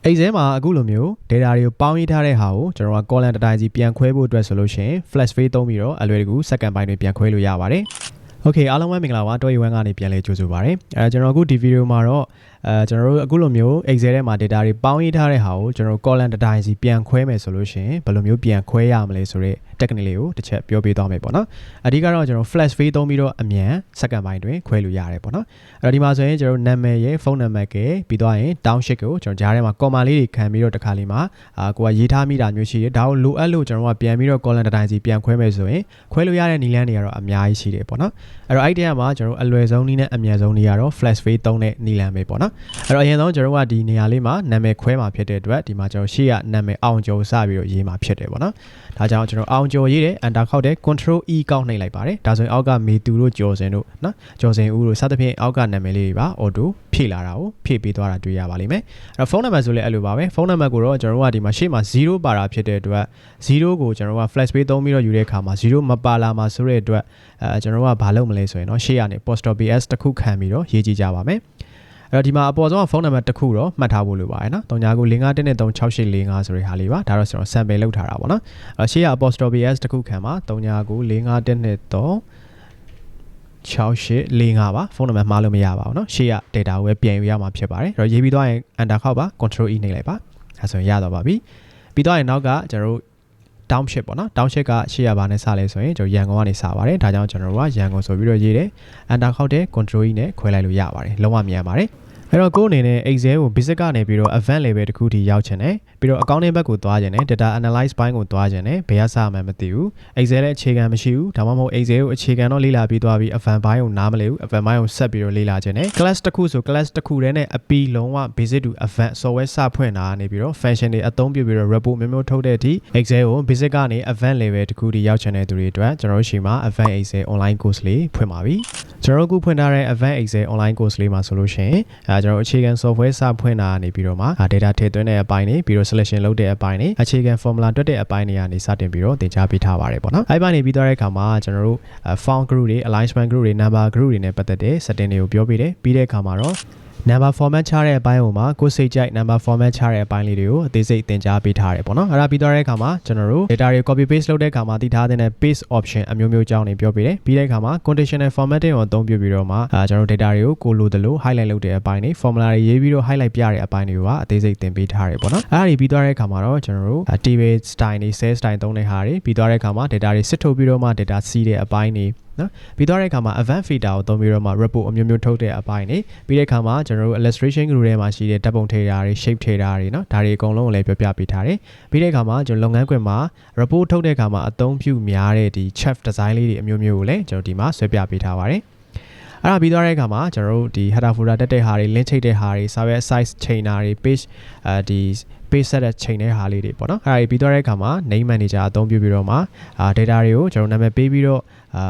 Excel မှာအခုလိုမျိုး data တွေကိုပေါင်းရေးထားတဲ့ဟာကိုကျွန်တော်က column တစ်တိုင်းစီပြန်ခွဲဖို့အတွက်ဆိုလို့ရှိရင် flash face သုံးပြီးတော့အလွယ်တကူ second ပိုင်းတွေပြန်ခွဲလို့ရပါတယ်။ Okay အားလုံးပဲမင်္ဂလာပါတော့ ကနေပြန်လဲကြိုဆိုပါရစေ။ကျွန်တော်အခုဒီဗီဒီယိုမှာတော့ကျွန်တော်တို့အခုလိုမျိုး Excel ထဲမှာ data တွေပေါင်းရေးထားတဲ့ဟာကိုကျွန်တော် column တစ်တိုင်းစီပြန်ခွဲမယ်ဆိုလို့ရှိရင်ဘယ်လိုမျိုးပြန်ခွဲရမလဲဆိုတဲ့ technique လေးကိုတစ်ချက်ပြောပြသွားမယ်ပေါ့နော်။အဓိကတော့ကျွန်တော် flash face သုံးပြီးတော့အမြန် second ပိုင်းတွင်ခွဲလို့ရတယ်ပေါ့နော်။အဲ့တော့ဒီမှာဆိုရင်ကျွန်တော်နာမည်ရဲ့ phone number ကပြီးသွားရင် township ကိုကျွန်တော်ကြားထဲမှာ comma လေးတွေခံပြီးတော့တစ်ခါလေးမှာကိုကရေးထားမိတာမျိုးရှိတယ်။ဒါကိုလိုအပ်လို့ကျွန်တော်ကပြန်ပြီးတော့ column တစ်တိုင်းစီပြန်ခွဲမယ်ဆိုရင်ခွဲလို့ရတဲ့နည်းလမ်းတွေကတော့အများကြီးရှိတယ်ပေါ့နော်။အဲ့တော့အဲ့ဒီမှာကျွန်တော်အလွယ်ဆုံးနည်းနဲ့အမြန်ဆုံးနည်းကတော့ flash face သုံးတဲ့နည်းလမ်းပဲပေါ့နော်။အဲ့တော့အရင်ဆုံးကျွန်တော်ကဒီနေရာလေးမှာနာမည်ခွဲမှာဖြစ်တဲ့အတွက်ဒီမှာကျွန်တော်ရှေ့ကနာမည်အောင်ကျော်စပြီးတော့ရေးမှာဖြစ်တယ်ပေါ့နော်။ဒါကြောင့်ကျွန်တော်အောင်ကျော်ရေးတယ် enter ခောက်တယ် control e ကောက်နှိပ်လိုက်ပါတယ်။ဒါဆိုရင်အောက်ကမေသူတို့ကျော်စင်တို့နော်ကျော်စင်ဦးတို့စသဖြင့်အောက်ကနာမည်လေးတွေပါ auto ဖြည့်လာတာကိုဖြည့်ပေးသွားတာတွေ့ရပါလိမ့်မယ်။အဲ့တော့ဖုန်းနံပါတ်ဆိုလည်းအဲ့လိုပါပဲဖုန်းနံပါတ်ကိုတော့ကျွန်တော်တို့ကဒီမှာရှေ့မှာ0ပါတာဖြစ်တဲ့အတွက်0ကိုကျွန်တော်တို့က flash page သုံးပြီးတော့ယူတဲ့အခါမှာ0မပါလာမှာဆိုတဲ့အတွက်ကျွန်တော်တို့ကဘာလုပ်မလဲဆိုရင်တော့ရှေ့ကနေ apostrophe s တစ်ခုခံပြီးတော့ရေးကြည့်ကြပါမယ်။အဲ့တော့ဒီမှာအပေါ်ဆုံးကဖုန်းနံပါတ်တစ်ခုတော့မှတ်ထားဖို့လိုပါတယ်နော်3995136845ဆိုတဲ့ဟာလေးပါဒါတော့ကျွန်တော် sample လုပ်ထားတာပေါ့နော်အဲ့ရှေ့က apostrophe s တစ်ခုခံမှာ3995136845ပါဖုန်းနံပါတ်မှားလို့မရပါဘူးเนาะရှေ့က data ကိုပဲပြန်ယူရမှာဖြစ်ပါတယ်အဲ့တော့ရေးပြီးသွားရင် enter ခောက်ပါ control e နှိပ်လိုက်ပါအဲဆိုရင်ရတော့ပါပြီပြီးသွားရင်နောက်ကကျွန်တော်တို့ township ပေါ့နော် township ကရှေ့ရပါနဲ့စလဲဆိုရင်ကျွန်တော်ရန်ကုန်ကနေစပါတယ်ဒါကြောင့်ကျွန်တော်တို့ကရန်ကုန်ဆိုပြီးတော့ရေးတယ် enter ခောက်တယ် control e နဲ့ခွဲလိုက်လို့ရပါတယ်လုံးဝမြန်ပါတယ်အဲ့တော့ကိုယ်အနေနဲ့ Excel ကို basic ကနေပြီးတော့ advanced level တခုထိရောက်ချင်တယ်ပြီးတော့ accounting ဘက်ကိုသွားချင်တယ် data analyze ဘိုင်းကိုသွားချင်တယ်ဘယ်ကစမှမသိဘူး Excel ရဲ့အခြေခံမရှိဘူးဒါမှမဟုတ် Excel ကိုအခြေခံတော့လေ့လာပြီးသွားပြီး advanced ဘိုင်းကိုနားမလည်ဘူး advanced ဘိုင်းကိုဆက်ပြီးတော့လေ့လာချင်တယ် class တစ်ခုဆို class တစ်ခုတည်းနဲ့အပီလုံးဝ basic to advanced software စဖွင့်တာနေပြီးတော့ function တွေအသုံးပြုပြီးတော့ report မျိုးထုတ်တဲ့အထိ Excel ကို basic ကနေ advanced level တခုထိရောက်ချင်တဲ့သူတွေအတွက်ကျွန်တော်တို့ရှိမှာ advanced Excel online course လေးဖွင့်ပါပြီကျွန်တော်တို့အခုဖွင့်ထားတဲ့ advanced Excel online course လေးမှာဆိုလို့ရှိရင်ကျွန်တော်အခြေခံ software စဖွင့်တာနေပြီးတော့မှ data ထည့်သွင်းတဲ့အပိုင်းတွေပြီးတော့ selection လုပ်တဲ့အပိုင်းတွေအခြေခံ formula တွက်တဲ့အပိုင်းတွေကနေစတင်ပြီးတော့သင်ကြားပေးထားပါတယ်ပေါ့နော်အဲ့ပိုင်းနေပြီးသွားတဲ့အခါမှာကျွန်တော်တို့ font group တွေ alignment group တွေ number group တွေနဲ့ပတ်သက်တဲ့ setting တွေကိုပြောပြတယ်ပြီးတဲ့အခါမှာတော့number format ချတဲ့အပိုင်းဟိုမှာကိုယ်စိတ်ကြိုက် number format ချတဲ့အပိုင်းလေးတွေကိုအသေးစိတ်သင်ကြားပေးထားတယ်ပေါ့နော်အဲ့ဒါပြီးသွားတဲ့အခါမှာကျွန်တော်တို့ data တွေ copy paste လုပ်တဲ့အခါမှာတည်ထားတဲ့ paste option အမျိုးမျိုးအကြောင်းတွေပြောပေးတယ်ပြီးတဲ့အခါမှာ conditional formatting ကိုအသုံးပြုပြီးတော့မှကျွန်တော်တို့ data တွေကိုကိုလိုသလို highlight လုပ်တဲ့အပိုင်းတွေ formula တွေရေးပြီးတော့ highlight ပြတဲ့အပိုင်းတွေကအသေးစိတ်သင်ပေးထားတယ်ပေါ့နော်အဲ့ဒါပြီးသွားတဲ့အခါမှာတော့ကျွန်တော်တို့ table style တွေ cell style သုံးတဲ့ဟာတွေပြီးသွားတဲ့အခါမှာ data တွေစစ်ထုတ်ပြီးတော့မှ data စီးတဲ့အပိုင်းတွေနော်ပြီးတော့တဲ့အခါမှာ advanced filter ကိုသုံးပြီးတော့မှ report အမျိုးမျိုးထုတ်တဲ့အပိုင်းတွေပြီးတဲ့အခါမှာကျွန်တော်တို့ illustration group ထဲမှာရှိတဲ့ဓာတ်ပုံထည့်တာတွေ shape ထည့်တာတွေနော်ဒါတွေအကုန်လုံးကိုလည်းပြောပြပေးထားတယ်ပြီးတဲ့အခါမှာကျွန်တော်လုပ်ငန်းခွင်မှာ report ထုတ်တဲ့အခါမှာအသုံးပြုများတဲ့ဒီ chart design လေးတွေအမျိုးမျိုးကိုလည်းကျွန်တော်ဒီမှာဆွဲပြပေးထားပါတယ်အဲ့ဒါပြီးသွားတဲ့အခါမှာကျွန်တော်တို့ဒီ header footer တက်တဲ့ဟာတွေ link ချိတ်တဲ့ဟာတွေစာရွက် size ချိန်တာတွေ page ဒီ page set တဲ့ချိန်တဲ့ဟာလေးတွေပေါ့နော်အဲ့ဒါပြီးသွားတဲ့အခါမှာ name manager အသုံးပြုပြီးတော့မှ data တွေကိုကျွန်တော်နာမည်ပေးပြီးတော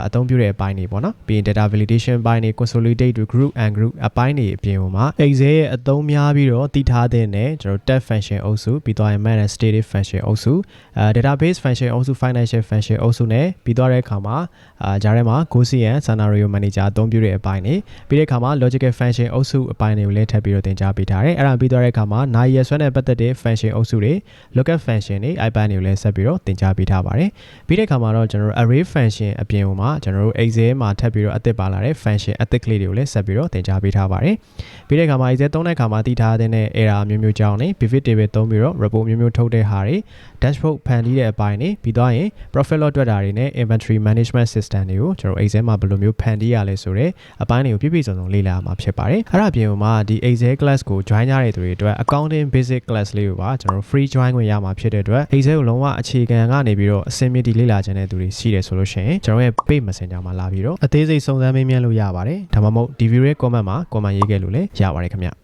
့အသုံးပြုတဲ့အပိုင်းတွေပေါ့နော်ပြီးရင် data validation ပိုင်းတွေ consolidate to group and group အပိုင်းတွေအပြင်ဟိုမှာ Excel ရဲ့အသုံးများပြီးတော့တည်ထားတဲ့နဲ့ကျွန်တော် tab function အုပ်စုပြီးသွားရင် manage static function အုပ်စုdatabase function အုပ်စု financial function အုပ်စုနဲ့ပြီးသွားတဲ့အခါမှာကြားထဲမှာ Gaussian scenario manager အသုံးပြုတဲ့အပိုင်းတွေပြီးတဲ့အခါမှာ logical function အုပ်စုအပိုင်းတွေကိုလည်းထပ်ပြီးတော့သင်ကြားပေးထားတယ်အဲ့ဒါပြီးသွားတဲ့အခါမှာနာရီရဆွဲနဲ့ပတ်သက်တဲ့ function အုပ်စုတွေ lookup function တွေ iPad တွေကိုလည်းဆက်ပြီးတော့သင်ကြားပေးထားပါတယ်ပြီးတဲ့အခါမှာတော့ကျွန်တော် array function အပြင်မှာကျွန်တော်တို့ Excel မှာထပ်ပြီးတော့အသစ်ပါလာတဲ့ function အသစ်ကလေးတွေကိုလည်းဆက်ပြီးတော့သင်ကြားပေးထားပါတယ်ပြီးတဲ့အခါမှာ Excel သုံးတဲ့အခါမှာတည်ထားတဲ့ error မျိုးမျိုးကြောင်းနေ pivot table သုံးပြီးတော့ report မျိုးမျိုးထုတ်တဲ့ဟာတွေ dashboard ဖန်တီးတဲ့အပိုင်းတွေပြီးသွားရင် profit loss တွက်တာတွေနဲ့ inventory management system တွေကိုကျွန်တော် Excel မှာဘယ်လိုမျိုးဖန်တီးရလဲဆိုတော့အပိုင်းတွေကိုပြည့်စုံလေ့လာမှာဖြစ်ပါတယ်အဲ့ဒါပြင်မှာဒီ Excel class ကို join ရတဲ့သူတွေအတွက် accounting basic class လေးကိုပါကျွန်တော် free join ခွင့်ရမှာဖြစ်တဲ့အတွက် Excel ကိုလုံးဝအခြေခံကနေပြီးတော့အစင်းမြင့်တီလေ့လာခြင်းတဲ့သူတွေရှိတယ်ဆိုလို့ရှိရင်ကျွန်တော်ရဲ့ page messenger မှာလာပြီးတော့အသေးစိတ်စုံစမ်းမေးမြန်းလို့ရပါတယ်ဒါမှမဟုတ်ဒီ video ရဲ့ comment မှာ comment ရေးခဲ့လို့လည်းရပါတယ်ခင်ဗျ